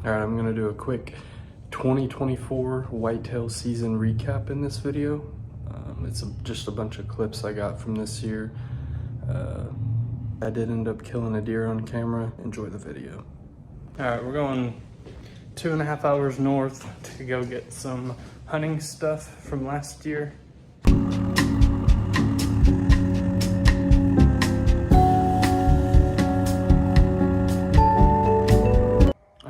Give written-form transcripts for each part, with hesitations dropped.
All right, I'm gonna do a quick 2024 whitetail season recap in this video. It's just a bunch of clips I got from this year. I did end up killing a deer on camera. Enjoy the video. All right, we're going 2.5 hours north to go get some hunting stuff from last year.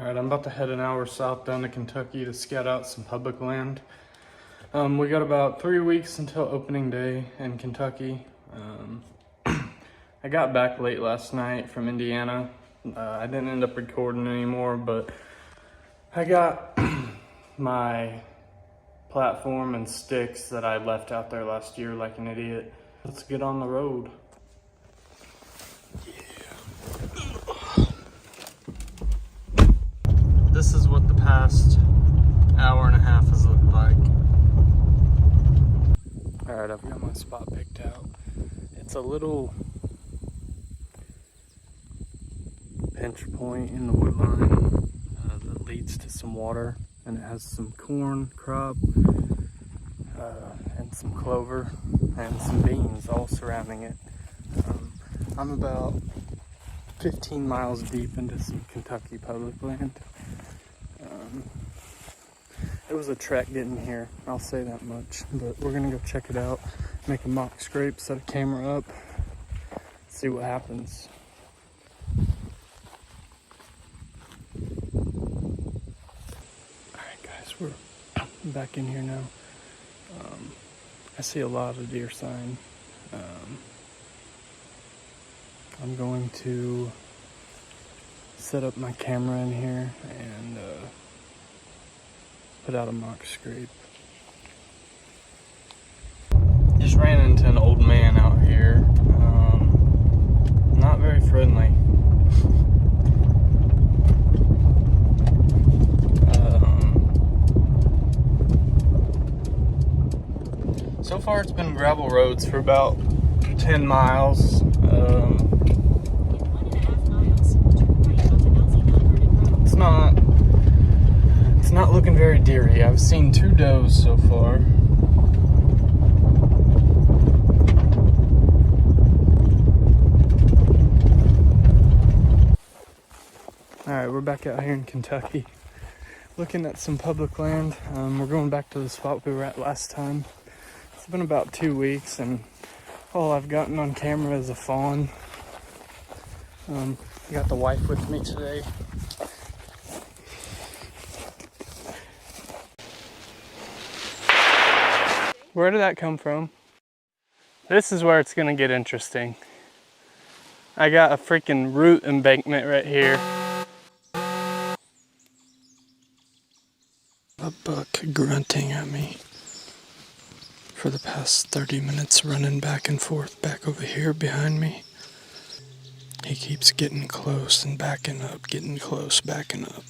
I'm about to head an hour south down to Kentucky to scout out some public land. We got about 3 weeks until opening day in Kentucky. I got back late last night from Indiana. I didn't end up recording anymore, but I got my platform and sticks that I left out there last year like an idiot. Let's get on the road. This is what the past hour and a half has looked like. Alright, I've got my spot picked out. It's a little pinch point in the wood line that leads to some water, and it has some corn crop and some clover and some beans all surrounding it. I'm about 15 miles deep into some Kentucky public land. It was a trek getting here, I'll say that much, but we're gonna go check it out, make a mock scrape, set a camera up, see what happens. Alright guys, we're back in here now. I see a lot of deer sign. I'm going to set up my camera in here and put out a mock scrape. Just ran into an old man out here. Not very friendly. So far it's been gravel roads for about 10 miles. It's not looking very deery. I've seen 2 does so far. Alright, we're back out here in Kentucky, looking at some public land. We're going back to the spot we were at last time. It's been about 2 weeks, and all I've gotten on camera is a fawn. I got the wife with me today. Where did that come from? This is where it's gonna get interesting. I got a freaking root embankment right here. A buck grunting at me for the past 30 minutes, running back and forth back over here behind me. He keeps getting close and backing up, getting close, backing up.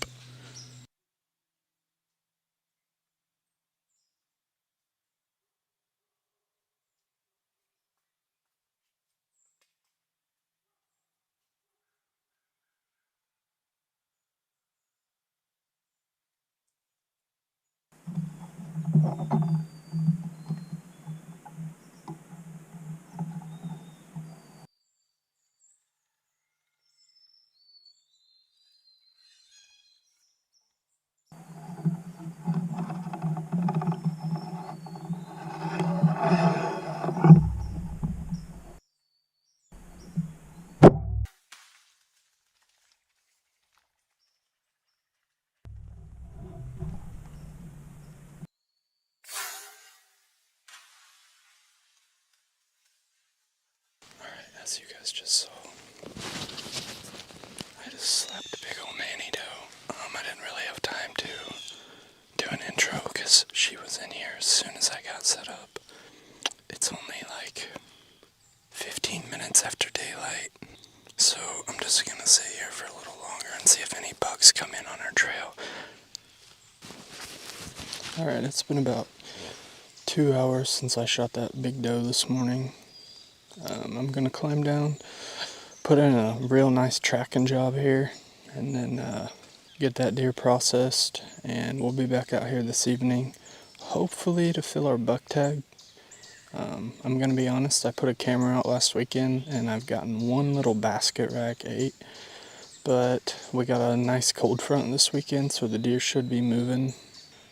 As you guys just saw, I just slapped a big old manny doe. I didn't really have time to do an intro because she was in here as soon as I got set up. It's only like 15 minutes after daylight, so I'm just gonna sit here for a little longer and see if any bugs come in on our trail. Alright, it's been about 2 hours since I shot that big doe this morning. I'm gonna climb down, put in a real nice tracking job here, and then get that deer processed, and we'll be back out here this evening, hopefully to fill our buck tag. I'm gonna be honest, I put a camera out last weekend and I've gotten one little basket rack 8, but we got a nice cold front this weekend, so the deer should be moving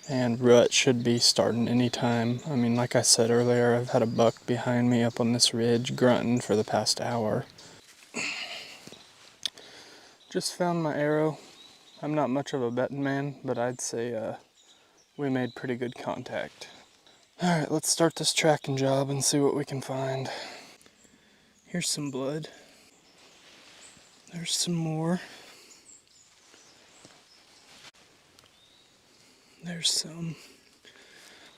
and rut should be starting anytime. I mean, like I said earlier, I've had a buck behind me up on this ridge grunting for the past hour. Just found my arrow. I'm not much of a betting man, but I'd say we made pretty good contact. Alright, let's start this tracking job and see what we can find. Here's some blood. There's some more. There's some.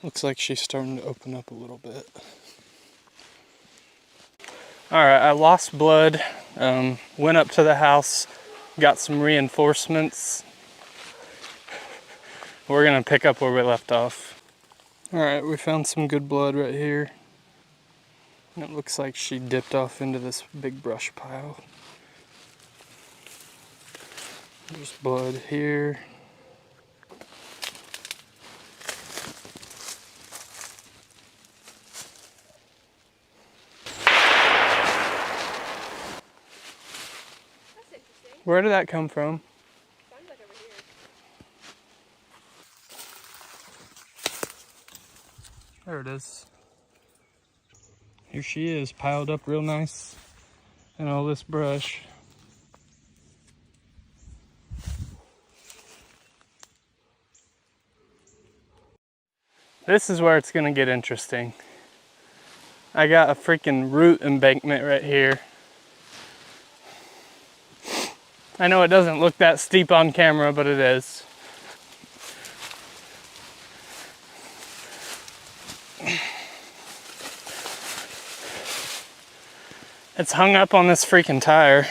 Looks like she's starting to open up a little bit. Alright, I lost blood. Went up to the house, got some reinforcements. We're gonna pick up where we left off. Alright, we found some good blood right here. And it looks like she dipped off into this big brush pile. There's blood here. Where did that come from? Sounds like over here. There it is. Here she is, piled up real nice in all this brush. This is where it's gonna get interesting. I got a freaking root embankment right here. I know it doesn't look that steep on camera, but it is. It's hung up on this freaking tire.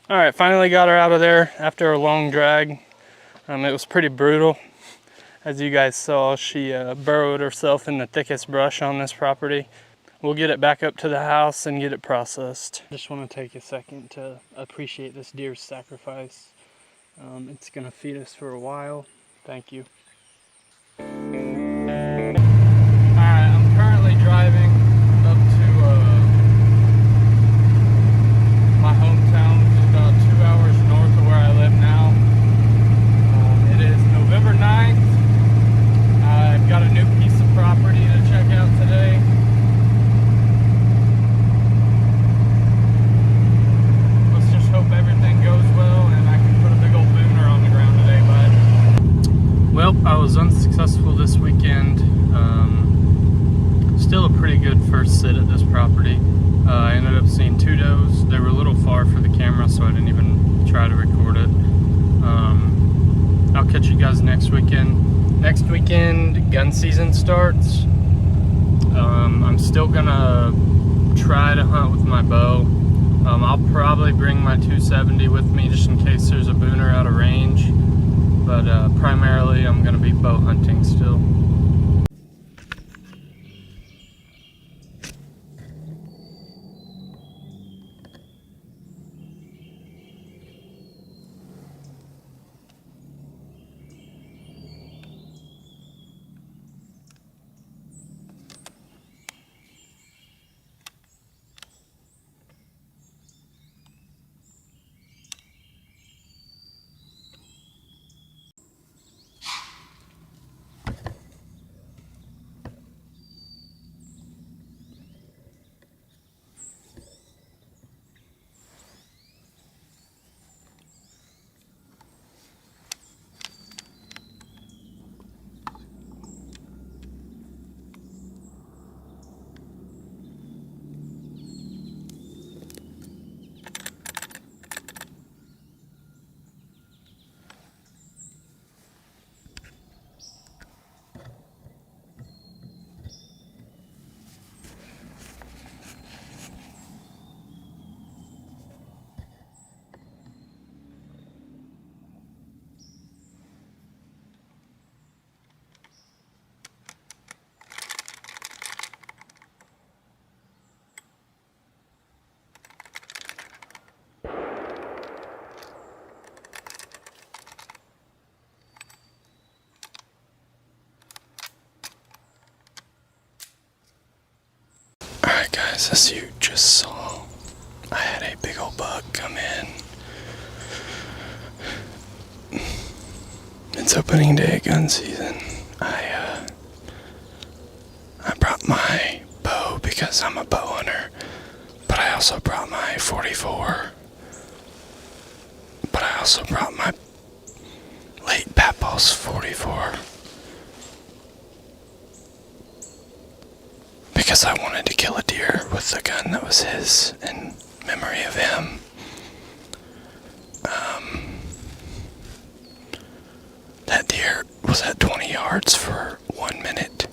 Alright, finally got her out of there after a long drag. It was pretty brutal. As you guys saw, she burrowed herself in the thickest brush on this property. We'll get it back up to the house and get it processed. Just want to take a second to appreciate this deer's sacrifice. It's gonna feed us for a while. Thank you. Alright, I'm currently driving up to my hometown, which is about 2 hours north of where I live now. It is November 9th. I've got a new piece of property to check out today. Let's just hope everything goes well and I can put a big old booner on the ground today, bud. Well, I was unsuccessful this weekend. Still a pretty good first sit at this property. I ended up seeing 2 does. They were a little far for the camera, so I didn't even try to record it. I'll catch you guys next weekend. Next weekend, gun season starts. I'm still gonna try to hunt with my bow. I'll probably bring my 270 with me just in case there's a booner out of range. But primarily I'm gonna be bow hunting still. guys, as you just saw, I had a big old buck come in. It's opening day gun season. I brought my bow because I'm a bow hunter, but I also brought my 44. But I also brought my late Papos 44. Because I wanted to kill a deer with the gun that was his in memory of him. That deer was at 20 yards for 1 minute.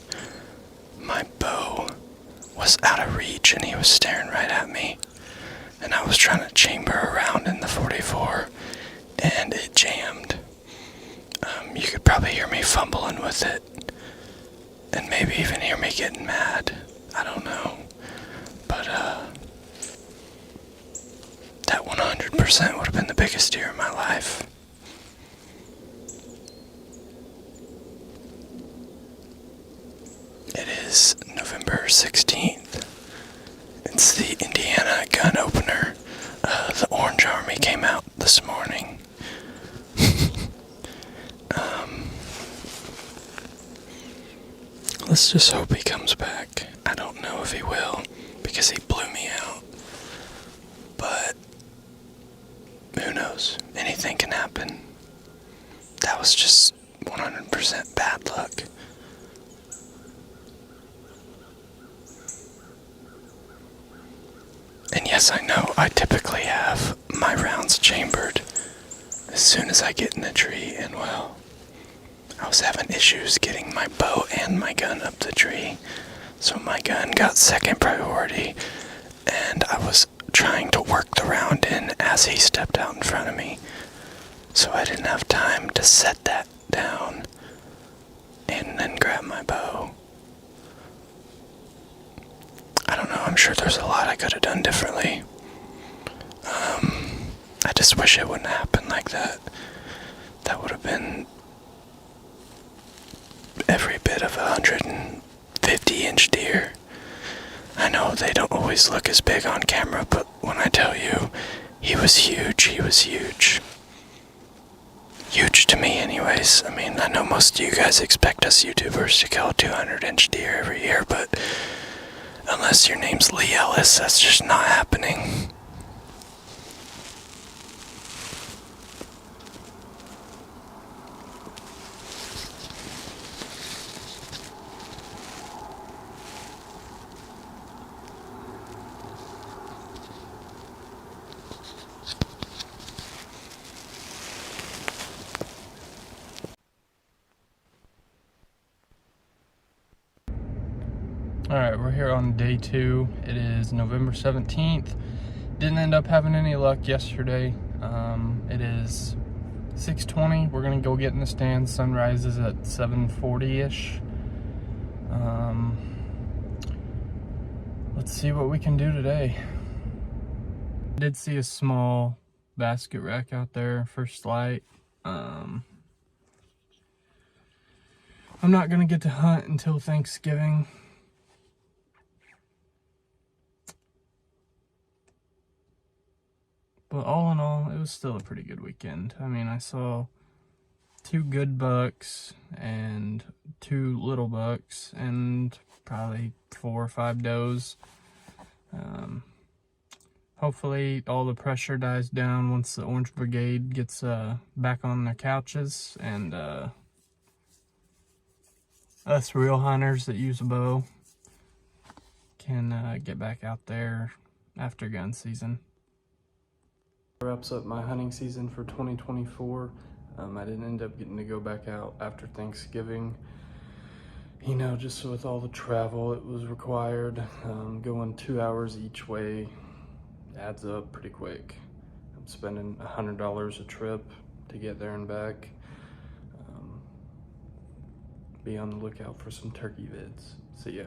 My bow was out of reach and he was staring right at me. And I was trying to chamber around in the 44 and it jammed. You could probably hear me fumbling with it. And maybe even hear me getting mad. I don't know. But, that 100% would have been the biggest deer in my life. It is November 16th. It's the Indiana gun opener. The Orange Army came out this morning. Let's just hope he comes back. I don't know if he will, because he blew me out. But who knows? Anything can happen. That was just 100% bad luck. And yes, I know I typically have my rounds chambered as soon as I get in the tree, and well, I was having issues getting my bow and my gun up the tree, so my gun got second priority, and I was trying to work the round in as he stepped out in front of me, so I didn't have time to set that down and then grab my bow. I don't know, I'm sure there's a lot I could have done differently. I just wish it wouldn't happen like that. That would have been every bit of 150-inch deer. I know they don't always look as big on camera, but when I tell you, he was huge, he was huge. Huge to me anyways. I mean, I know most of you guys expect us YouTubers to kill a 200-inch deer every year, but unless your name's Lee Ellis, that's just not happening. Alright, we're here on day 2. It is November 17th. Didn't end up having any luck yesterday. It is 6:20. We're going to go get in the stand. Sun rises at 7:40-ish. Let's see what we can do today. I did see a small basket rack out there, first light. I'm not going to get to hunt until Thanksgiving. But all in all, it was still a pretty good weekend. I mean, I saw 2 good bucks and 2 little bucks and probably 4 or 5 does. Hopefully all the pressure dies down once the Orange Brigade gets back on their couches, and us real hunters that use a bow can get back out there after gun season. Wraps up my hunting season for 2024. I didn't end up getting to go back out after Thanksgiving. You know, just with all the travel it was required, going 2 hours each way adds up pretty quick. I'm spending $100 a trip to get there and back. Be on the lookout for some turkey vids. See ya.